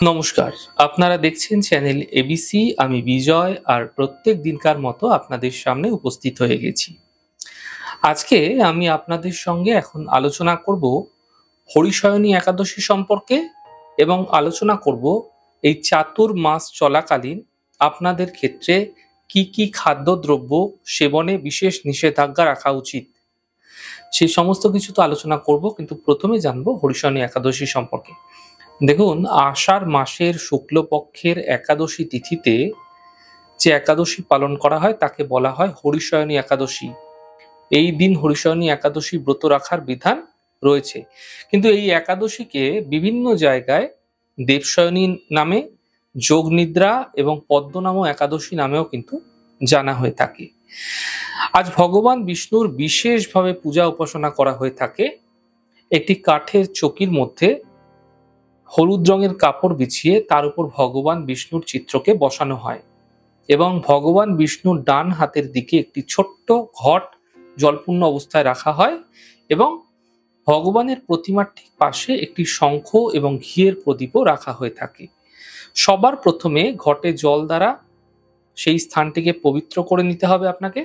নমস্কার। আপনারা দেখছেন চ্যানেল এবিসি। আমি বিজয় আর প্রত্যেক দিনকার মতো আপনাদের সামনে উপস্থিত হয়ে গেছি। আজকে আমি আপনাদের সঙ্গে এখন আলোচনা করব হরিশয়নী একাদশী সম্পর্কে এবং আলোচনা করব এই চাতুর্মাস চলাকালীন আপনাদের ক্ষেত্রে কি খাদ্যদ্রব্য সেবনে বিশেষ নিষেধাজ্ঞা রাখা উচিত। সেই সমস্ত কিছু তো আলোচনা করব, কিন্তু প্রথমে জানবো হরিশয়নী একাদশী সম্পর্কে। দেখুন, আষাঢ় মাসের শুক্লপক্ষের একাদশী তিথিতে যে একাদশী পালন করা হয় তাকে বলা হয় হরিশয়নী একাদশী। এই দিন হরিশয়নী একাদশী ব্রত রাখার বিধান রয়েছে, কিন্তু এই একাদশীকে বিভিন্ন জায়গায় দেবশয়নী নামে, যোগনিদ্রা এবং পদ্মনাম একাদশী নামেও কিন্তু জানা হয়ে থাকে। আজ ভগবান বিষ্ণুর বিশেষভাবে পূজা উপাসনা করা হয়ে থাকে। একটি কাঠের চকির মধ্যে হলুদ রঙের কাপড় বিছিয়ে তার উপর ভগবান বিষ্ণুর চিত্রকে বসানো হয় এবং ভগবান বিষ্ণুর ডান হাতের দিকে একটি ছোট্ট ঘট জলপূর্ণ অবস্থায় রাখা হয় এবং ভগবানের প্রতিমার ঠিক পাশে একটি শঙ্খ এবং ঘিয়ের প্রদীপও রাখা হয়ে থাকে। সবার প্রথমে ঘটে জল দ্বারা সেই স্থানটিকে পবিত্র করে নিতে হবে আপনাকে।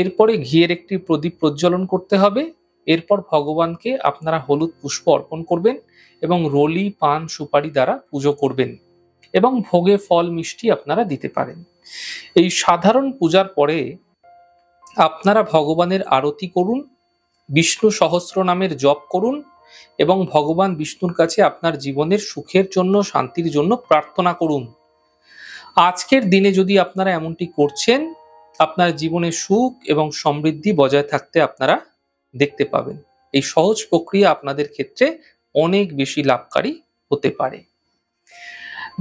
এরপরে ঘিয়ের একটি প্রদীপ প্রজ্বলন করতে হবে। এরপর ভগবানকে আপনারা হলুদ পুষ্প অর্পণ করবেন এবং রলি, পান, সুপারি দ্বারা পুজো করবেন এবং ভোগে ফল মিষ্টি আপনারা দিতে পারেন। এই সাধারণ পূজার পরে আপনারা ভগবানের আরতি করুন, বিষ্ণু সহস্র নামের জপ করুন এবং ভগবান বিষ্ণুর কাছে আপনার জীবনের সুখের জন্য, শান্তির জন্য প্রার্থনা করুন। আজকের দিনে যদি আপনারা এমনটি করছেন, আপনার জীবনে সুখ এবং সমৃদ্ধি বজায় থাকতে আপনারা দেখতে পাবেন। এই সহজ প্রক্রিয়া আপনাদের ক্ষেত্রে অনেক বেশি লাভকারী হতে পারে।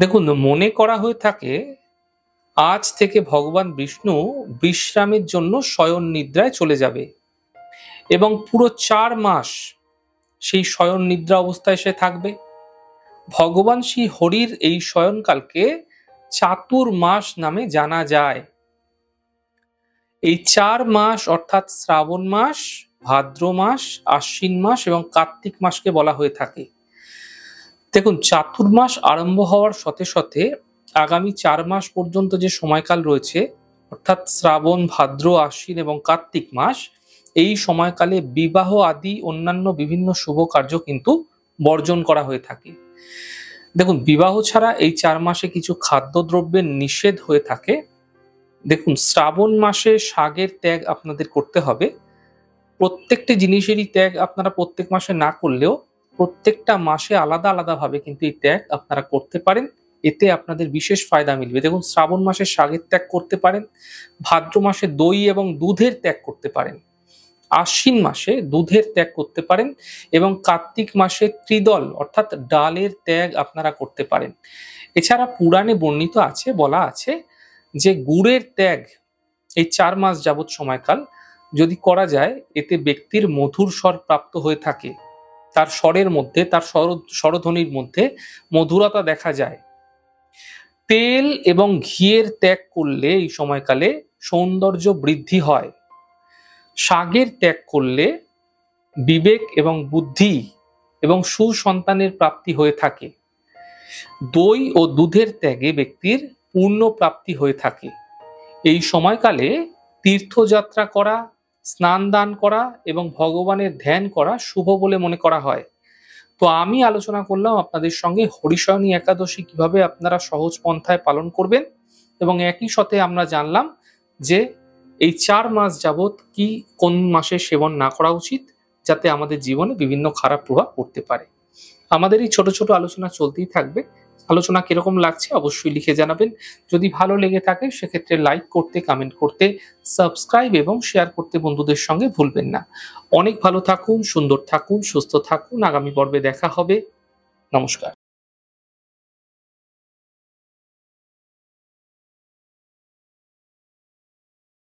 দেখুন, মনে করা হয়ে থাকে আজ থেকে ভগবান বিষ্ণু বিশ্রামের জন্য শয়ন নিদ্রায় চলে যাবে এবং পুরো 4 মাস সেই শয়ন নিদ্রা অবস্থায় সে থাকবে। ভগবান শ্রী হরির এই শয়নকালকে চাতুর্মাস নামে জানা যায়। এই 4 মাস অর্থাৎ শ্রাবণ মাস, ভাদ্র মাস, আশ্বিন মাস এবং কার্তিক মাসকে বলা হয়ে থাকে। দেখুন, চাতুর্মাস আরম্ভ হওয়ার সাথে সাথে আগামী 4 মাস পর্যন্ত যে সময়কাল রয়েছে অর্থাৎ শ্রাবণ, ভাদ্র, আশ্বিন এবং কার্তিক মাস, এই সময়কালে বিবাহ আদি অন্যান্য বিভিন্ন শুভ কার্য কিন্তু বর্জন করা হয়ে থাকে। দেখুন, বিবাহ ছাড়া এই 4 মাসে কিছু খাদ্যদ্রব্যের নিষেধ হয়ে থাকে। দেখুন, শ্রাবণ মাসে শাকের ত্যাগ আপনাদের করতে হবে। প্রত্যেকটি জিনিসেরই ত্যাগ আপনারা প্রত্যেক মাসে না করলেও প্রত্যেকটা মাসে আলাদা আলাদা ভাবে কিন্তু এই ত্যাগ আপনারা করতে পারেন। এতে আপনাদের বিশেষ ফায়দা মিলবে। দেখুন, শ্রাবণ মাসে শাকের ত্যাগ করতে পারেন, ভাদ্র মাসে দই এবং দুধের ত্যাগ করতে পারেন, আশ্বিন মাসে দুধের ত্যাগ করতে পারেন এবং কার্তিক মাসে ত্রিদল অর্থাৎ ডালের ত্যাগ আপনারা করতে পারেন। এছাড়া পুরাণে বর্ণিত আছে, বলা আছে যে গুড়ের ত্যাগ এই 4 মাস যাবৎ সময়কাল যদি করা যায়, এতে ব্যক্তির মধুর স্বর প্রাপ্ত হয়ে থাকে। তার স্বরের মধ্যে, তার স্বরধ্বনির মধ্যে মধুরতা দেখা যায়। তেল এবং ঘিয়ের ত্যাগ করলে এই সময়কালে সৌন্দর্য বৃদ্ধি হয়। শাকের ত্যাগ করলে বিবেক এবং বুদ্ধি এবং সুসন্তানের প্রাপ্তি হয়ে থাকে। দই ও দুধের ত্যাগে ব্যক্তির পূর্ণ প্রাপ্তি হয়ে থাকে। এই সময়কালে তীর্থযাত্রা করা, স্নান দান করা এবং ভগবানের ধ্যান করা শুভ বলে মনে করা হয়। তো আমি আলোচনা করলাম আপনাদের সঙ্গে হরিশয়নী একাদশী কিভাবে আপনারা সহজ পন্থায় পালন করবেন এবং একই সাথে আমরা জানলাম যে এই 4 মাস যাবৎ কোন মাসে সেবন না করা উচিত, যাতে আমাদের জীবনে বিভিন্ন খারাপ প্রভাব পড়তে পারে। আমাদের এই ছোট ছোট আলোচনা চলতেই থাকবে। আলোচনা কিরকম লাগছে অবশ্যই লিখে জানাবেন। যদি ভালো লেগে থাকে সেক্ষেত্রে লাইক করতে, কমেন্ট করতে, সাবস্ক্রাইব এবং শেয়ার করতে বন্ধুদের সঙ্গে ভুলবেন না। অনেক ভালো থাকুন, সুন্দর থাকুন, সুস্থ থাকুন। আগামী পর্বে দেখা হবে। নমস্কার।